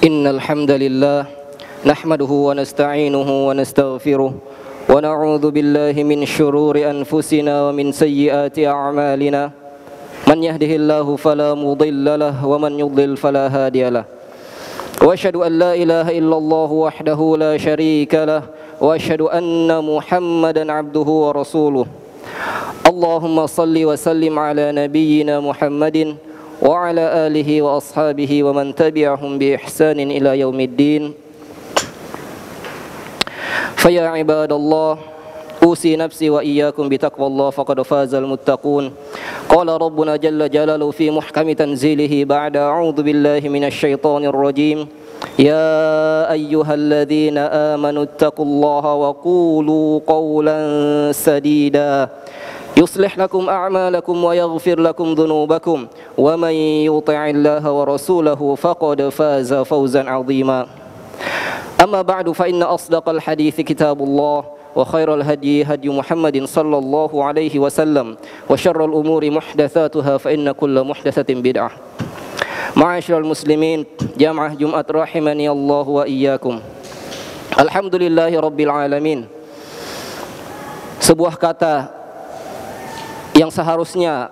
Innal hamdalillah nahmaduhu wa nasta'inuhu wa nastaghfiruh wa na'udzu billahi min shururi anfusina wa min sayyiati a'malina. Man yahdihillahu fala mudilla lahu wa man yudlil fala hadiya lahu. Wa asyhadu an la ilaha illallah wahdahu la syarika lahu wa asyhadu anna Muhammadan 'abduhu wa rasuluh. Allahumma salli wa sallim ala nabiyyina Muhammadin wa ala alihi wa ashabihi wa man tabi'ahum bi ihsanin ila yaumiddin. Faya ibadallah, usi nafsi wa iyyakum bi taqwallah faqad fazal muttaqun. Qala rabbuna jalla jalaluhu fi muhkami tanzilihi ba'da a'udzu billahi minasy syaithanir rajim. Ya ayyuhalladzina amanu taqullaha wa qulu qawlan sadida يصلح لكم أعمالكم ويغفر لكم ذنوبكم ومن يطع الله ورسوله فقد فاز فوزا عظيما. أما بعد فإن أصدق الحديث كتاب الله وخير الهدي هدي محمد صلى الله عليه وسلم وشر الأمور محدثاتها فإن كل محدثة بدعة. معاشر المسلمين جمعة جمعة رحمني الله وإياكم. الحمد لله رب العالمين. Sebuah kata yang seharusnya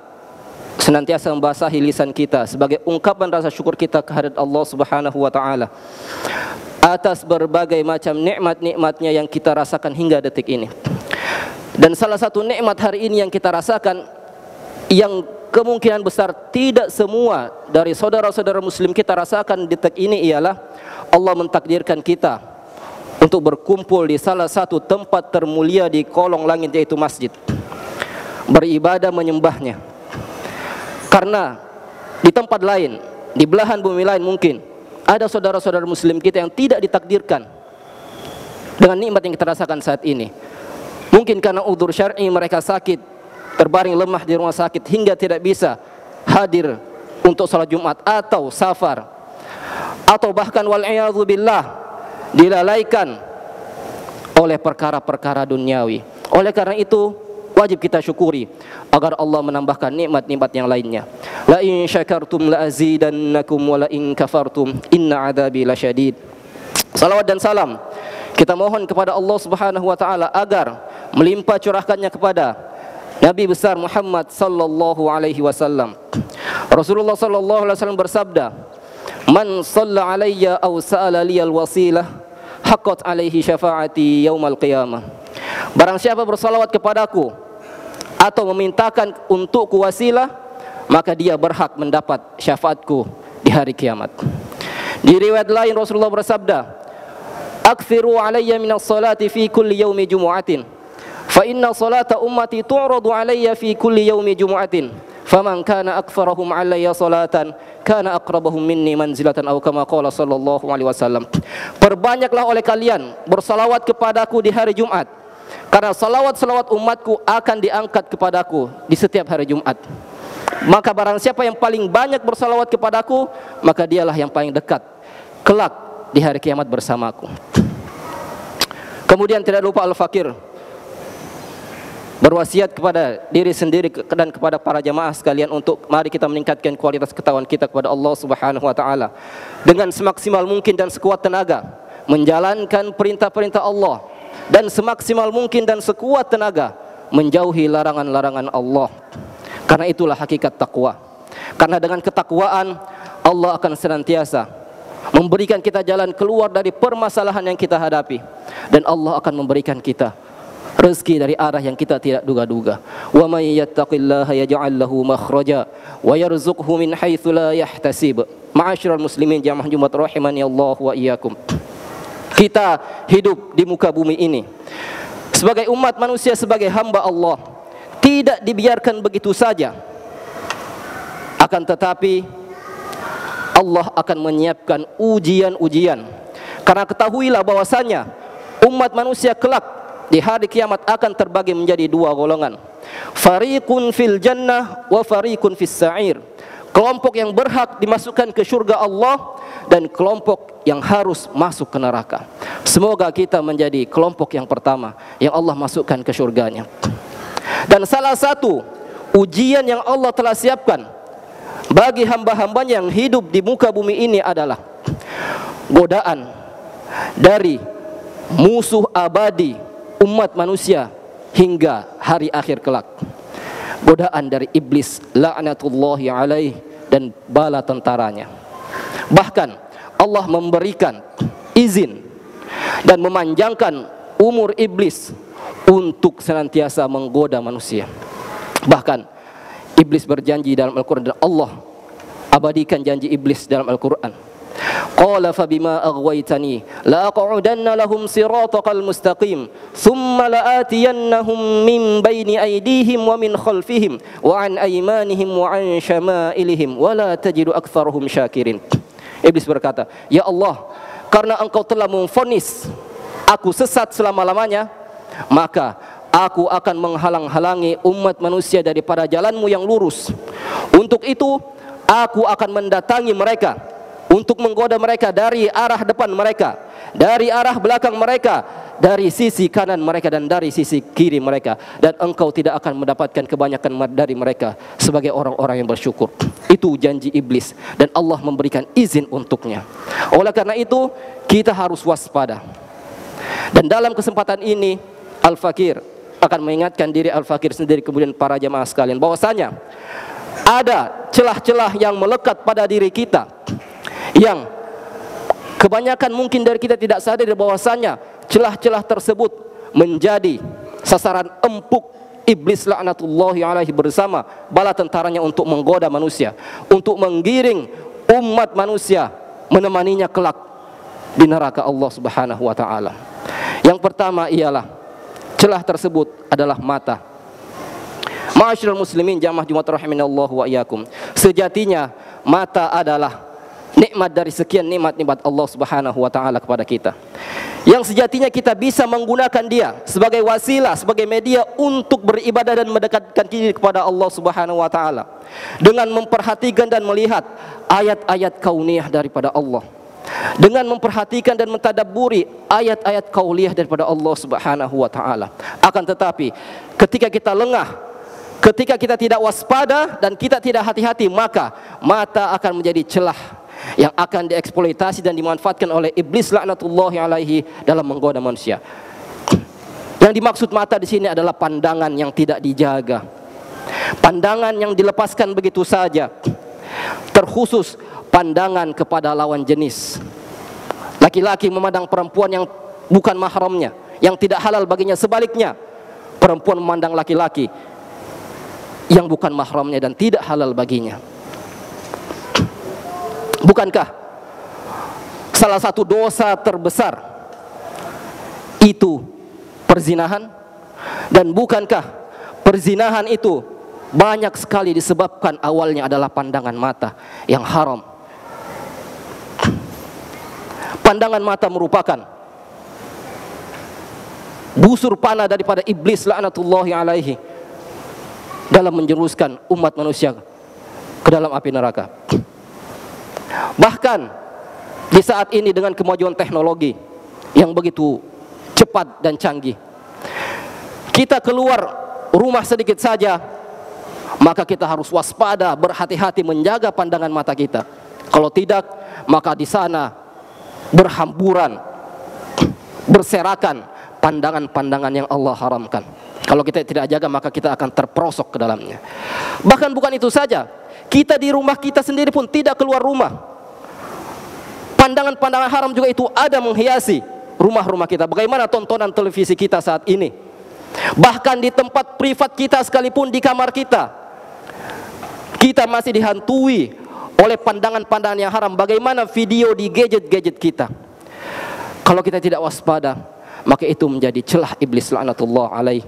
senantiasa membasahi lisan kita sebagai ungkapan rasa syukur kita kehadirat Allah Subhanahu wa taala atas berbagai macam nikmat-nikmatnya yang kita rasakan hingga detik ini. Dan salah satu nikmat hari ini yang kita rasakan, yang kemungkinan besar tidak semua dari saudara-saudara muslim kita rasakan di detik ini, ialah Allah mentakdirkan kita untuk berkumpul di salah satu tempat termulia di kolong langit, yaitu masjid, beribadah menyembahnya. Karena di tempat lain, di belahan bumi lain, mungkin ada saudara-saudara muslim kita yang tidak ditakdirkan dengan nikmat yang kita rasakan saat ini. Mungkin karena udzur syar'i, mereka sakit, terbaring lemah di rumah sakit hingga tidak bisa hadir untuk salat Jumat, atau safar, atau bahkan wal'iyadzu billah dilalaikan oleh perkara-perkara duniawi. Oleh karena itu wajib kita syukuri agar Allah menambahkan nikmat-nikmat yang lainnya. La in syakartum la azidannakum wa la in kafartum inna adzabi lasyadid. Salawat dan salam kita mohon kepada Allah Subhanahu wa taala agar melimpah curahkannya kepada Nabi besar Muhammad sallallahu alaihi wasallam. Rasulullah sallallahu alaihi wasallam bersabda, "Man shalla alayya aw sa'ala liyal wasilah haqqat alaihi syafaati yaumal qiyamah." Barang siapa bersalawat kepadaku atau memintakan untukku wasilah, maka dia berhak mendapat syafaatku di hari kiamat. Di riwayat lain Rasulullah bersabda, "Aktsiru alayya minas salati fi kulli yaumi jumu'atin, fa inna salata ummati tu'radu alayya fi kulli yaumi jumu'atin, faman kana aktsarahum alayya salatan kana aqrabahum minni manzilatan aw kama qala sallallahu alaihi wasallam." Perbanyaklah oleh kalian bersalawat kepadaku di hari Jumat, karena salawat-salawat umatku akan diangkat kepadaku di setiap hari Jumat. Maka barang siapa yang paling banyak bersalawat kepadaku, maka dialah yang paling dekat kelak di hari kiamat bersamaku. Kemudian tidak lupa al-fakir berwasiat kepada diri sendiri dan kepada para jamaah sekalian untuk mari kita meningkatkan kualitas ketakwaan kita kepada Allah Subhanahu wa taala dengan semaksimal mungkin dan sekuat tenaga menjalankan perintah-perintah Allah, dan semaksimal mungkin dan sekuat tenaga menjauhi larangan-larangan Allah. Karena itulah hakikat takwa. Karena dengan ketakwaan Allah akan senantiasa memberikan kita jalan keluar dari permasalahan yang kita hadapi, dan Allah akan memberikan kita rezeki dari arah yang kita tidak duga-duga. Wa may yattaqillaha yaj'al lahu makhraja wa yarzuqhu min haitsu la yahtasib. Ma'asyiral muslimin jamaah Jumat rahimani Allah wa iyyakum. Kita hidup di muka bumi ini sebagai umat manusia, sebagai hamba Allah, tidak dibiarkan begitu saja. Akan tetapi Allah akan menyiapkan ujian-ujian. Karena ketahuilah bahwasanya umat manusia kelak di hari kiamat akan terbagi menjadi dua golongan. Fariqun fil jannah wa fariqun fis sa'ir. Kelompok yang berhak dimasukkan ke surga Allah, dan kelompok yang harus masuk ke neraka. Semoga kita menjadi kelompok yang pertama yang Allah masukkan ke surganya. Dan salah satu ujian yang Allah telah siapkan bagi hamba-hambanya yang hidup di muka bumi ini adalah godaan dari musuh abadi umat manusia hingga hari akhir kelak. Godaan dari iblis laknatullahi alaih dan bala tentaranya. Bahkan Allah memberikan izin dan memanjangkan umur iblis untuk senantiasa menggoda manusia. Bahkan iblis berjanji dalam Al-Quran, dan Allah abadikan janji iblis dalam Al-Quran. Qala fabima aghwaytani la aq'udanna lahum siratal mustaqim thumma la'atiyannahum min baini aydihim wa min khalfihim wa an aymanihim wa an syama'ilihim wa la tajidu aktsarahum syakirin. Iblis berkata, ya Allah, karena engkau telah memvonis aku sesat selama-lamanya, maka aku akan menghalang-halangi umat manusia daripada jalanmu yang lurus. Untuk itu aku akan mendatangi mereka untuk menggoda mereka dari arah depan mereka, dari arah belakang mereka, dari sisi kanan mereka dan dari sisi kiri mereka, dan engkau tidak akan mendapatkan kebanyakan dari mereka sebagai orang-orang yang bersyukur. Itu janji iblis dan Allah memberikan izin untuknya. Oleh karena itu kita harus waspada. Dan dalam kesempatan ini Al-Fakir akan mengingatkan diri Al-Fakir sendiri, kemudian para jamaah sekalian, bahwasanya ada celah-celah yang melekat pada diri kita yang kebanyakan mungkin dari kita tidak sadar bahwasanya celah-celah tersebut menjadi sasaran empuk iblis laknatullahi alaihi bersama bala tentaranya untuk menggoda manusia, untuk menggiring umat manusia menemaninya kelak di neraka Allah Subhanahu wa taala. Yang pertama ialah celah tersebut adalah mata. Ma'asyiral muslimin jamaah Jumat rahimanallahu wa iyyakum. Sejatinya mata adalah nikmat dari sekian nikmat-nikmat Allah Subhanahu wa taala kepada kita, yang sejatinya kita bisa menggunakan dia sebagai wasilah, sebagai media untuk beribadah dan mendekatkan diri kepada Allah Subhanahu wa taala dengan memperhatikan dan melihat ayat-ayat kauniyah daripada Allah, dengan memperhatikan dan mentadabburi ayat-ayat kauliyah daripada Allah Subhanahu wa taala. Akan tetapi ketika kita lengah, ketika kita tidak waspada dan kita tidak hati-hati, maka mata akan menjadi celah yang akan dieksploitasi dan dimanfaatkan oleh iblis laknatullahi alaihi dalam menggoda manusia. Yang dimaksud mata di sini adalah pandangan yang tidak dijaga, pandangan yang dilepaskan begitu saja, terkhusus pandangan kepada lawan jenis. Laki-laki memandang perempuan yang bukan mahramnya, yang tidak halal baginya. Sebaliknya, perempuan memandang laki-laki yang bukan mahramnya dan tidak halal baginya. Bukankah salah satu dosa terbesar itu perzinahan? Dan bukankah perzinahan itu banyak sekali disebabkan awalnya adalah pandangan mata yang haram? Pandangan mata merupakan busur panah daripada iblis laknatullahi alaihi dalam menjerumuskan umat manusia ke dalam api neraka. Bahkan di saat ini dengan kemajuan teknologi yang begitu cepat dan canggih, kita keluar rumah sedikit saja, maka kita harus waspada, berhati-hati menjaga pandangan mata kita. Kalau tidak, maka di sana berhamburan, berserakan pandangan-pandangan yang Allah haramkan. Kalau kita tidak jaga, maka kita akan terperosok ke dalamnya. Bahkan bukan itu saja, kita di rumah kita sendiri pun tidak keluar rumah, pandangan-pandangan haram juga itu ada menghiasi rumah-rumah kita. Bagaimana tontonan televisi kita saat ini? Bahkan di tempat privat kita sekalipun, di kamar kita, kita masih dihantui oleh pandangan-pandangan yang haram. Bagaimana video di gadget-gadget kita? Kalau kita tidak waspada, maka itu menjadi celah iblis laknatullah alaih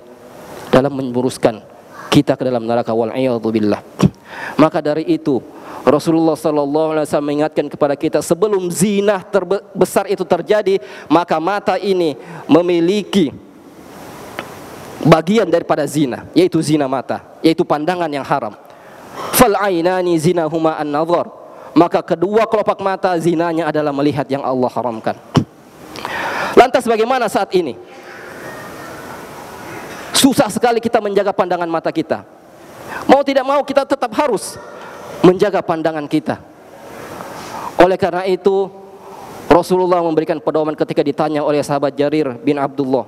dalam menjuruskan kita ke dalam neraka, wal a'yadzu billah. Maka dari itu Rasulullah SAW mengingatkan kepada kita, sebelum zina terbesar itu terjadi, maka mata ini memiliki bagian daripada zina, yaitu zina mata, yaitu pandangan yang haram. Fal ainani zinahuma an-nazar, maka kedua kelopak mata zinanya adalah melihat yang Allah haramkan. Lantas bagaimana saat ini? Susah sekali kita menjaga pandangan mata kita. Mau tidak mau kita tetap harus menjaga pandangan kita. Oleh karena itu Rasulullah memberikan pedoman ketika ditanya oleh sahabat Jarir bin Abdullah.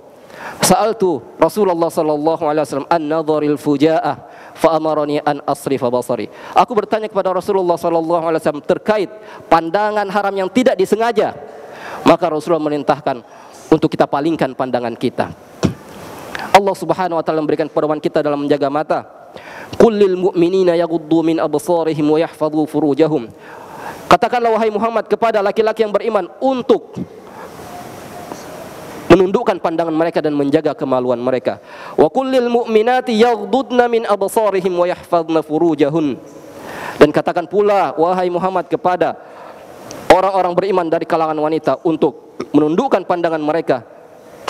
Sa'altu Rasulullah sallallahu alaihi wasallam an-nadharil fujaa'ah fa amarani an asrifa basari. Aku bertanya kepada Rasulullah sallallahu alaihi wasallam terkait pandangan haram yang tidak disengaja. Maka Rasulullah merintahkan untuk kita palingkan pandangan kita. Allah Subhanahu wa taala memberikan pedoman kita dalam menjaga mata. Qul lil mu'minina yaghuddu min absarihim wa yahfadhu furujahum. Katakanlah wahai Muhammad kepada laki-laki yang beriman untuk menundukkan pandangan mereka dan menjaga kemaluan mereka. Wa qul lil mu'minati yaghdudna min absarihim wa yahfadhna furujahun. Dan katakan pula wahai Muhammad kepada orang-orang beriman dari kalangan wanita untuk menundukkan pandangan mereka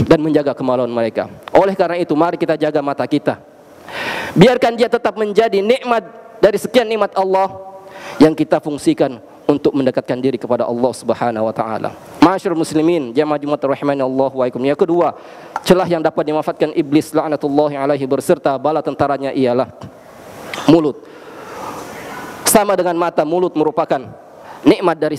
dan menjaga kemaluan mereka. Oleh karena itu mari kita jaga mata kita. Biarkan dia tetap menjadi nikmat dari sekian nikmat Allah yang kita fungsikan untuk mendekatkan diri kepada Allah Subhanahu wa taala. Ma'asyiral muslimin, jamaah Jumat rahimani Allah wa ikum. Yang kedua, celah yang dapat dimanfaatkan iblis laknatullahi alaihi berserta bala tentaranya ialah mulut. Sama dengan mata, mulut merupakan nikmat dari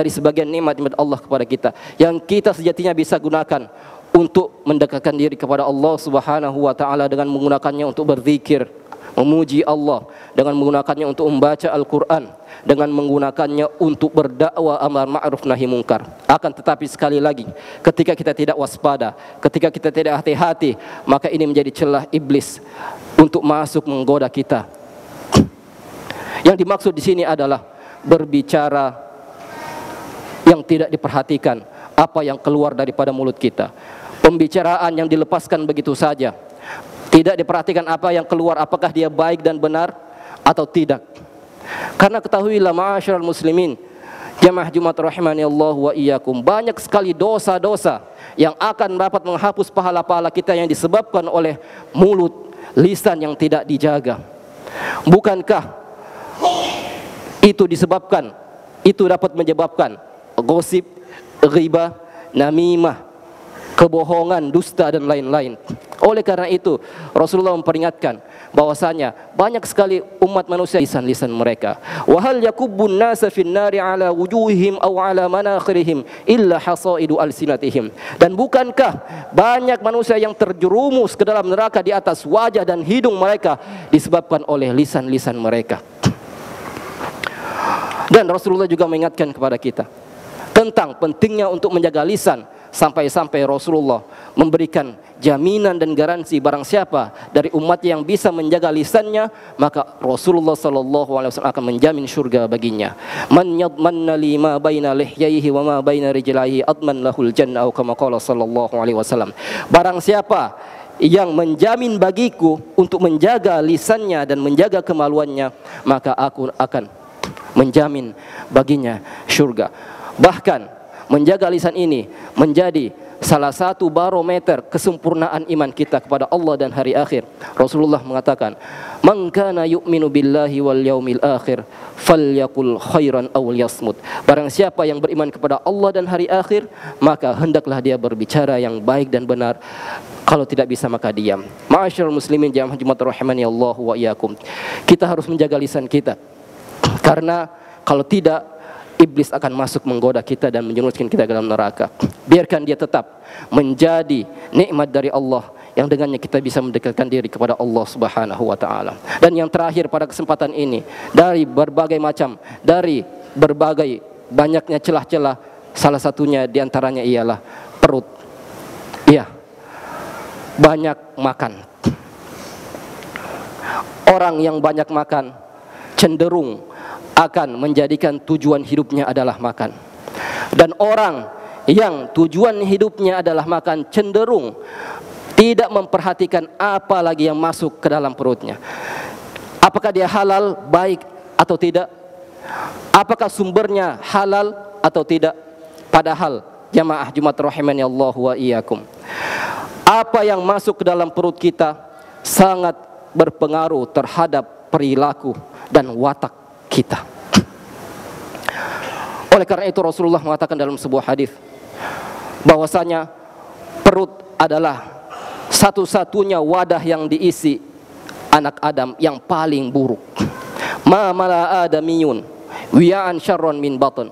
sebagian nikmat Allah kepada kita yang kita sejatinya bisa gunakan untuk mendekatkan diri kepada Allah Subhanahu wa taala dengan menggunakannya untuk berzikir, memuji Allah, dengan menggunakannya untuk membaca Al-Qur'an, dengan menggunakannya untuk berdakwah amar ma'ruf nahi munkar. Akan tetapi sekali lagi, ketika kita tidak waspada, ketika kita tidak hati-hati, maka ini menjadi celah iblis untuk masuk menggoda kita. Yang dimaksud di sini adalah berbicara yang tidak diperhatikan apa yang keluar daripada mulut kita. Pembicaraan yang dilepaskan begitu saja. Tidak diperhatikan apa yang keluar, apakah dia baik dan benar atau tidak. Karena ketahuilah ma'asyiral muslimin, jamaah Jumat rahimani Allah wa iyyakum, banyak sekali dosa-dosa yang akan dapat menghapus pahala-pahala kita yang disebabkan oleh mulut, lisan yang tidak dijaga. Bukankah itu dapat menyebabkan gosip, ghibah, namimah, kebohongan, dusta dan lain-lain. Oleh karena itu Rasulullah memperingatkan bahwasanya banyak sekali umat manusia lisan-lisan mereka. Wa hal yakubbun nasa fin nari ala wujuhihim aw ala manakhirihim illa hasaidu alsinatihim. Dan bukankah banyak manusia yang terjerumus ke dalam neraka di atas wajah dan hidung mereka disebabkan oleh lisan-lisan mereka. Dan Rasulullah juga mengingatkan kepada kita tentang pentingnya untuk menjaga lisan, sampai-sampai Rasulullah memberikan jaminan dan garansi barang siapa dari umat yang bisa menjaga lisannya, maka Rasulullah sallallahu alaihi wasallam akan menjamin surga baginya. Man yadmanna li ma baina lihyaihi wa ma baina rijlaihi adman lahul jannah, atau kama qala sallallahu alaihi wasallam. Barang siapa yang menjamin bagiku untuk menjaga lisannya dan menjaga kemaluannya, maka aku akan menjamin baginya surga. Bahkan menjaga lisan ini menjadi salah satu barometer kesempurnaan iman kita kepada Allah dan hari akhir. Rasulullah mengatakan, "Man kana yu'minu billahi wal yaumil akhir falyaqul khairan aw liyasmut." Barang siapa yang beriman kepada Allah dan hari akhir, maka hendaklah dia berbicara yang baik dan benar. Kalau tidak bisa maka diam. Ma'asyiral muslimin jamaah Jumat rahimani Allah wa iyyakum. Kita harus menjaga lisan kita. Karena kalau tidak, iblis akan masuk menggoda kita dan menjerumuskan kita ke dalam neraka. Biarkan dia tetap menjadi nikmat dari Allah yang dengannya kita bisa mendekatkan diri kepada Allah Subhanahu wa taala. Dan yang terakhir pada kesempatan ini, dari berbagai banyaknya celah-celah, salah satunya diantaranya ialah perut. Iya, banyak makan. Orang yang banyak makan cenderung akan menjadikan tujuan hidupnya adalah makan. Dan orang yang tujuan hidupnya adalah makan cenderung tidak memperhatikan apa lagi yang masuk ke dalam perutnya. Apakah dia halal, baik atau tidak? Apakah sumbernya halal atau tidak? Padahal jamaah Jumat rahimani Allah wa iyyakum, apa yang masuk ke dalam perut kita sangat berpengaruh terhadap perilaku dan watak kita. Oleh karena itu Rasulullah mengatakan dalam sebuah hadis bahwasanya perut adalah satu-satunya wadah yang diisi anak Adam yang paling buruk. Ma mala adamiyun wi'an syarron min batn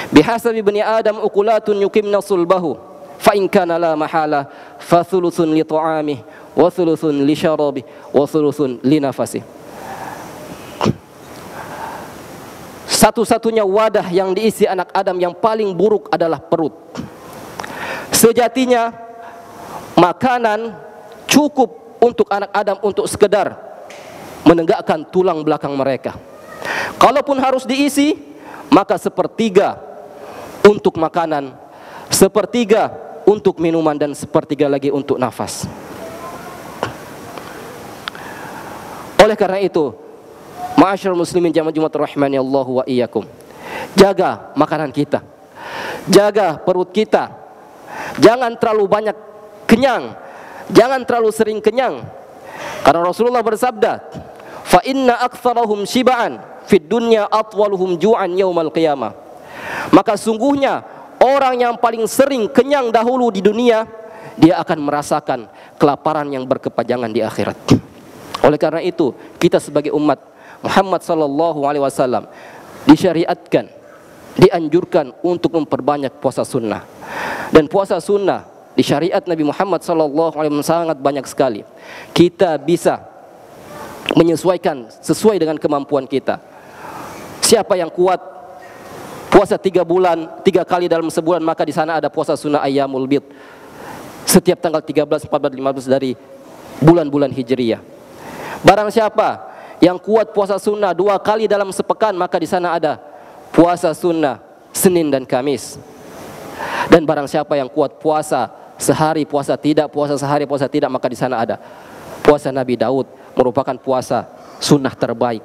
Bihasabi bani Adam uqulatun yuqimna sulbahu fa in kana la mahala fa thuluthun li ta'amih wa thuluthun li syarabih wa thuluthun li nafasih. Satu-satunya wadah yang diisi anak Adam yang paling buruk adalah perut. Sejatinya makanan cukup untuk anak Adam untuk sekedar menegakkan tulang belakang mereka. Kalaupun harus diisi, maka sepertiga untuk makanan, sepertiga untuk minuman, dan sepertiga lagi untuk nafas. Oleh karena itu, ma'asyiral muslimin jamaah Jumat rahimani Allah wa iyyakum, jaga makanan kita, jaga perut kita. Jangan terlalu banyak kenyang, jangan terlalu sering kenyang. Karena Rasulullah bersabda, fa inna aktsarahum shiba'an fid dunya atwaluhum ju'an yaumal qiyamah. Maka sungguhnya orang yang paling sering kenyang dahulu di dunia, dia akan merasakan kelaparan yang berkepanjangan di akhirat. Oleh karena itu, kita sebagai umat Muhammad sallallahu alaihi wasallam disyariatkan, dianjurkan untuk memperbanyak puasa sunnah. Dan puasa sunnah di syariat Nabi Muhammad sallallahu alaihi wasallam sangat banyak sekali. Kita bisa menyesuaikan sesuai dengan kemampuan kita. Siapa yang kuat puasa 3 bulan, 3 kali dalam sebulan, maka di sana ada puasa sunnah ayyamul bid. Setiap tanggal 13, 14, 15 dari bulan-bulan Hijriyah. Barang siapa yang kuat puasa sunnah 2 kali dalam sepekan, maka di sana ada puasa sunnah Senin dan Kamis. Dan barang siapa yang kuat puasa sehari puasa tidak, puasa sehari puasa tidak, maka di sana ada puasa Nabi Daud, merupakan puasa sunnah terbaik.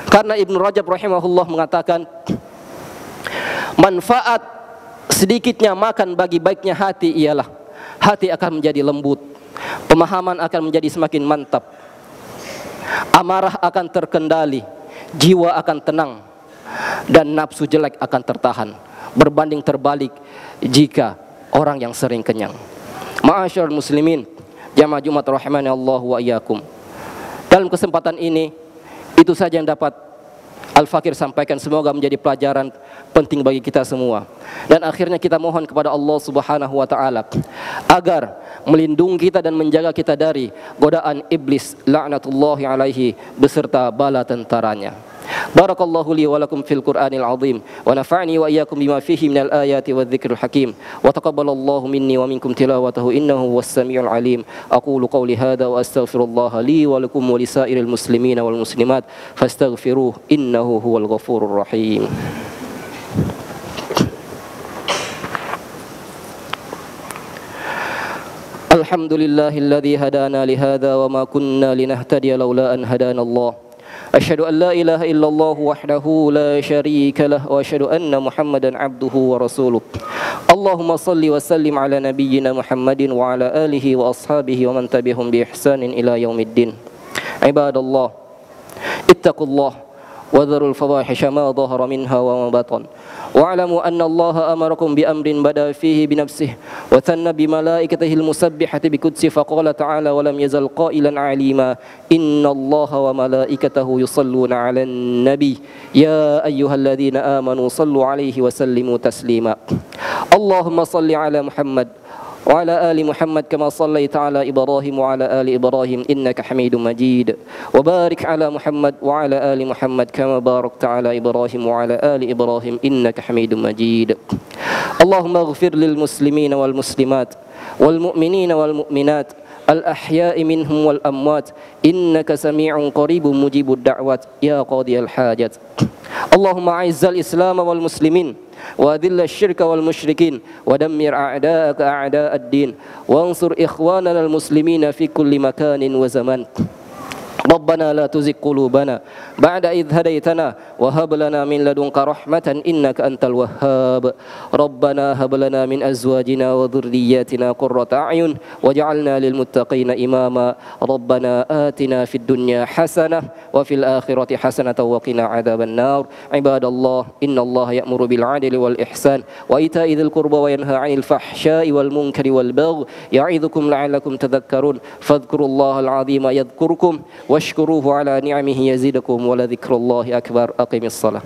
Karena Ibnu Rajab rahimahullah mengatakan, manfaat sedikitnya makan bagi baiknya hati ialah hati akan menjadi lembut, pemahaman akan menjadi semakin mantap, amarah akan terkendali, jiwa akan tenang, dan nafsu jelek akan tertahan. Berbanding terbalik jika orang yang sering kenyang. Ma'asyiral muslimin jamaah Jumat rahimani Allah wa iyyakum, dalam kesempatan ini itu saja yang dapat Al-Fakir sampaikan. Semoga menjadi pelajaran penting bagi kita semua. Dan akhirnya kita mohon kepada Allah Subhanahu wa taala agar melindungi kita dan menjaga kita dari godaan iblis laknatullahi alaihi beserta bala tentaranya. Barakallahu li wa lakum fil Qur'anil azim wa nafa'ni wa iyyakum bima fihi minal ayati wadh-dhikril hakim wa taqabbalallahu minni wa minkum tilawatahu innahu was-sami'ul alim. Aqulu qawli hadha wa astaghfirullaha li wa lakum wa lisairil muslimina wal muslimat fastaghfiruhu innahu huwal ghafurur rahim. Alhamdulillahilladzi hadana li hadha wa ma kunna linahtadiya laula an hadana Allah. Asyhadu an la ilaha illallah wahdahu la syarika lah wa asyhadu anna Muhammadan abduhu wa rasuluh. Allahumma salli wa sallim ala nabiyyina Muhammadin wa ala alihi wa ashabihi wa man tabi'ahum bi ihsanin ila yaumiddin. Ibadallah, ittaqullah wa dharul fawahisha ma dhahara minha wa ma batan. واعلموا أن الله أمركم بأمر بدأ فيه بنفسه وثنى بملائكته المسبحة بقدسه فقال تعالى ولم يزل قائلا عليما إن الله وملائكته يصلون على النبي يا أيها الذين آمنوا صلوا عليه وسلموا تسليما اللهم صل على محمد وعلى آل محمد كما صليت على إبراهيم وعلى آل إبراهيم إنك حميد مجيد وبارك على محمد وعلى آل محمد كما باركت على إبراهيم وعلى آل إبراهيم إنك حميد مجيد اللهم اغفر للمسلمين والمسلمات والمؤمنين والمؤمنات الأحياء منهم والأموات إنك سميع قريب مجيب الدعوات يا قاضي الحاجات اللهم أعز الإسلام والمسلمين وأذل الشرك والمشركين ودمر أعداءك أعداء الدين وانصر إخواننا المسلمين في كل مكان وزمان ربنا لا تزغ قلوبنا بعد إذ هديتنا وهب لنا من لدنك رحمة إنك أنت الوهاب ربنا هب لنا من أزواجنا وذرياتنا قرة أعين واجعلنا للمتقين إماما ربنا آتنا في الدنيا حسنة وفي الآخرة حسنة وقنا عذاب النار عباد الله إن الله يأمر بالعدل والإحسان وإيتاء ذي القربى وينهى عن الفحشاء والمنكر والبغي يعظكم لعلكم تذكرون فاذكروا الله العظيم يذكركم واشكروه على نعمه يزيدكم ولذكر الله أكبر أقم الصلاة